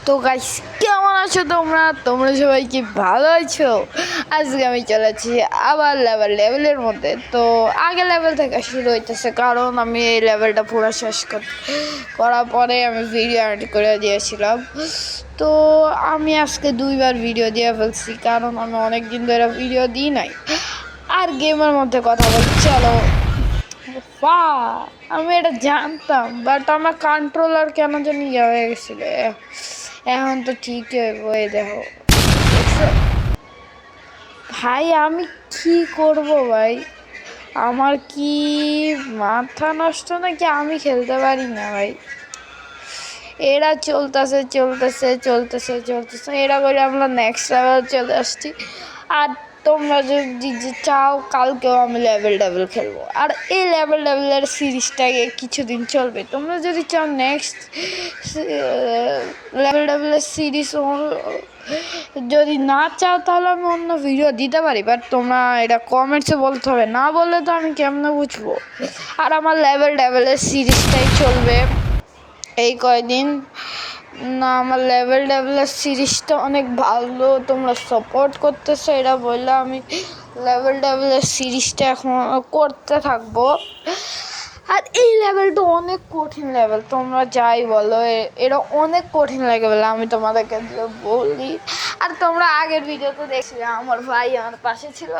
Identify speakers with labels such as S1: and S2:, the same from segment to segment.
S1: তো গাইস কেমন আছো তোমরা তোমরা সবাই কি ভালো আছো? আজকে আমি চলেছি আবার লেভেলের মধ্যে। তো আগে লেভেল থেকে শুরু হইতেছে, কারণ আমি এই লেভেলটা পুরো শেষ করার পরে আমি ভিডিও এড করে দিয়েছিলাম। তো আমি আজকে দুইবার ভিডিও দিয়ে ফেলছি, কারণ আমি অনেক দিন ধরে ভিডিও দিই নাই। আর গেমের মধ্যে কথা বলি, চলো। আমি এটা জানতাম, বাট আমার কন্ট্রোলার কেন জানি ইয়ে হয়ে গেছিল। এখন তো ঠিক হয়ে দেখো ভাই, আমি কি করব ভাই? আমার কি মাথা নষ্ট নাকি আমি খেলতে পারি না ভাই? এরা চলতেছে এরা করে আমরা নেক্সট লেভেল চলে আসছি। আর তোমরা যদি চাও কালকেও আমি লেভেল খেলবো, আর এই লেভেলের সিরিজটাকে কিছুদিন চলবে। তোমরা যদি চাও নেক্সট লেভেলের সিরিজ যদি না চাও, তাহলে আমি অন্য ভিডিও দিতে পারি, বাট তোমরা এটা কমেন্টসে বলতে হবে, না বললে তো আমি কেমনে বুঝবো? আর আমার লেভেলের সিরিজটাই চলবে এই কয়দিন। না, আমার লেভেলের সিরিজটা অনেক ভালো, তোমরা সাপোর্ট করতেছো, এটা বললে আমি লেভেলের সিরিজটা এখন করতে থাকবো। আর এই লেভেলটা অনেক কঠিন লেভেল, তোমরা যাই বলো, এটা অনেক কঠিন লেভেল, আমি তোমাদেরকে বলি। আর তোমরা আগের ভিডিওতে দেখছিলে আমার ভাই আমার পাশে ছিল।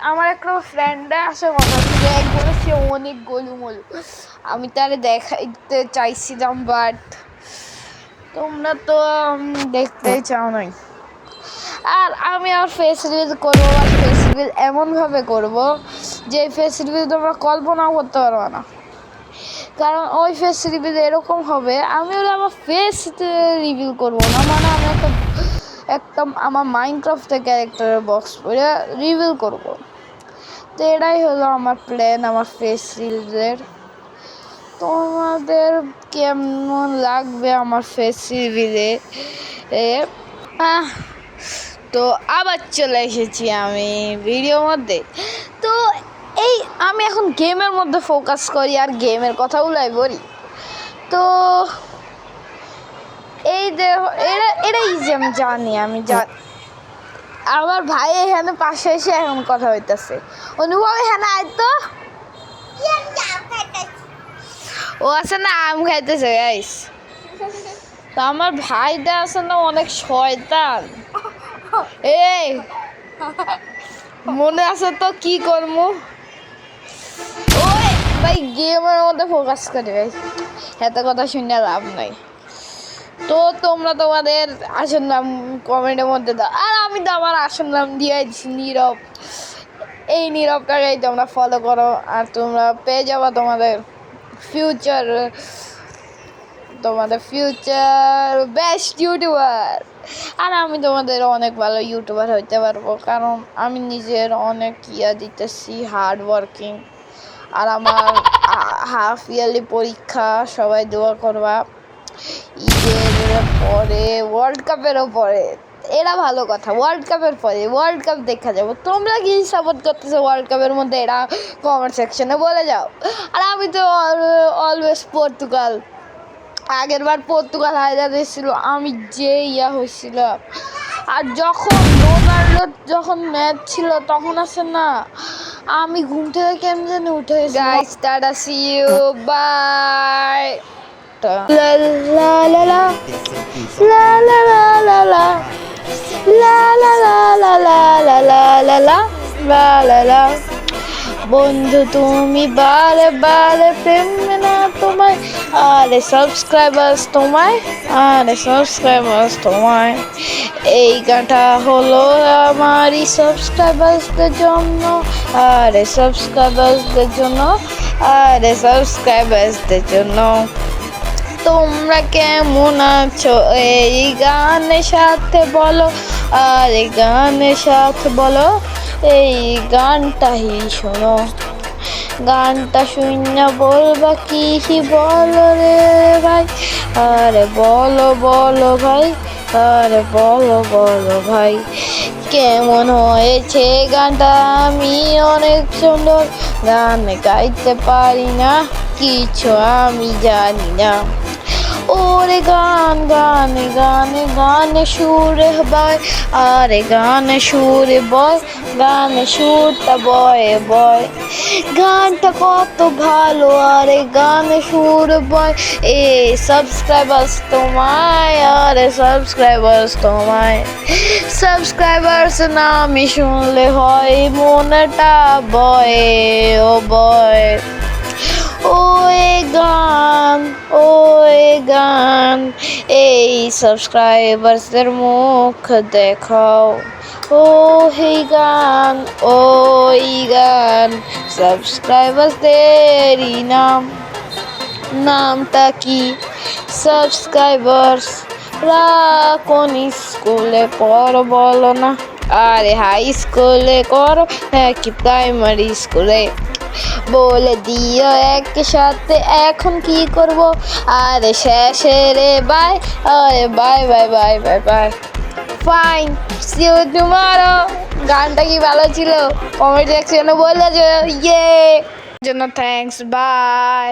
S1: আমার একটা ফ্রেন্ডে আসে কথা ছিল, একবারে সে অনেক গোলুমলু, আমি তারে দেখাইতে চাইছিলাম, বাট তোমরা তো দেখতেই চাও নাই। আর আমি আর ফেস রিভিল করবো, আর ফেস রিভিল এমনভাবে করবো যে ফেস রিভিল তোমরা কল্পনাও করতে পারবো না। কারণ ওই ফেস রিভিল এরকম হবে, আমি ওরা আমার ফেস রিভিল করবো না, মানে আমি একটা আমার মাইনক্রাফটের ক্যারেক্টারের বক্স পরে রিভিল করবো। তো এটাই হলো আমার প্ল্যান আমার ফেস রিভিলের। তোমাদের কেমন লাগবে আমার ফেস রিভিলে? তো আবার চলে এসেছি আমি ভিডিওর মধ্যে। তো এই আমি এখন গেমের মধ্যে ফোকাস করি আর গেমের কথাগুলাই বলি। তো এই এটা ইজি, আমি জানি আমার ভাই এখানে পাশে এসে এখন কথা হইতেছে। অনুভব এখানে আয় তো, ও আছে না আম খাইতেছে গাইস। তো আমার ভাইটা আছে না অনেক শয়তান। এই মনে আছে তো কি করবো? ওই ভাই গেমের মধ্যে ফোকাস করে ভাই, এত কথা শুনে লাভ নাই। তো তোমরা তোমাদের আসল নাম কমেন্টের মধ্যে দাও, আর আমি তো আমার আসল নাম দিয়ে দিচ্ছি নীরব। এই নীরবটাকেই তোমরা ফলো করো, আর তোমরা পেয়ে যাবো তোমাদের ফিউচার বেস্ট ইউটিউবার। আর আমি তোমাদের অনেক ভালো ইউটিউবার হইতে পারবো, কারণ আমি নিজের অনেক দিতেছি হার্ড ওয়ার্কিং। আর আমার হাফ ইয়ারলি পরীক্ষা, সবাই দোয়া করবা। ঈদের পরে ওয়ার্ল্ড কাপেরও পরে, এরা ভালো কথা, ওয়ার্ল্ড কাপের পরে ওয়ার্ল্ড কাপ দেখা যাবো। তোমরা কি সাপোর্ট করতেছো ওয়ার্ল্ড কাপের মধ্যে, এরা কমেন্ট সেকশনে বলে যাও। আর আমি তো অলওয়েজ পর্তুগাল। আগের বার পর্তুগাল হারিয়ে দিয়েছিল, আমি যে হয়েছিল। আর যখন রোনাল্ডো ম্যাচ ছিল তখন আছে না, আমি ঘুম থেকে কেমন জানি উঠে গেছি। Guys tata, see you, bye. লা লা লা লা লা লা লা লা লা লা লা লা লা লা লা লা লা লা লা। বন্ধু তুমি বারে বারে প্রেম না তোমায়, আরে সাবস্ক্রাইবার্স তোমায়, এই গানটা হলো আমারই সাবস্ক্রাইবার্সদের জন্য। তোমরা কেমন আছো এই গানের সাথে বলো, আর এই গানের সাথে বলো, এই গানটাই শোনো। গানটা শুনে বলবা কি বলো রে ভাই, আরে বলো ভাই, আরে বলো ভাই, কেমন হয়েছে গানটা? আমি অনেক সুন্দর গান গাইতে পারি না, কিছু আমি জানি না। ওরে গান গানে গানে গানে সুরে বয়, আরে গানে সুরে বয়, গানে সুরটা বয়ে বয়। গানটা কত ভালো, আরে গানে সুর বয়। সাবস্ক্রাইবার্স তোমায়, আরে সাবস্ক্রাইবার্স তোমায়। সাবস্ক্রাইবার্স নামই শুনলে হয় মনটা বয়ে ও বয়। ওই গান, ওই গান, এই সাবস্ক্রাইবার্সদের মুখ দেখাও। ও হে গান, ওই গান, সাবস্ক্রাইবার্সদেরই নাম। নামটা কি? সাবস্ক্রাইবার্স। রা কোন স্কুলে পড়ো বলো না? আরে হাই স্কুলে করো নাকি প্রাইমারি স্কুলে? বলে দিও একসাথে এখন কি করব? আরে শেষে রে বাই, আরে bye bye bye bye bye. Fine, see you tomorrow. গানটা কি ভালো ছিল? কমেন্ট সেকশনে বলে যে ইয়ে জন্য থ্যাঙ্কস, বাই।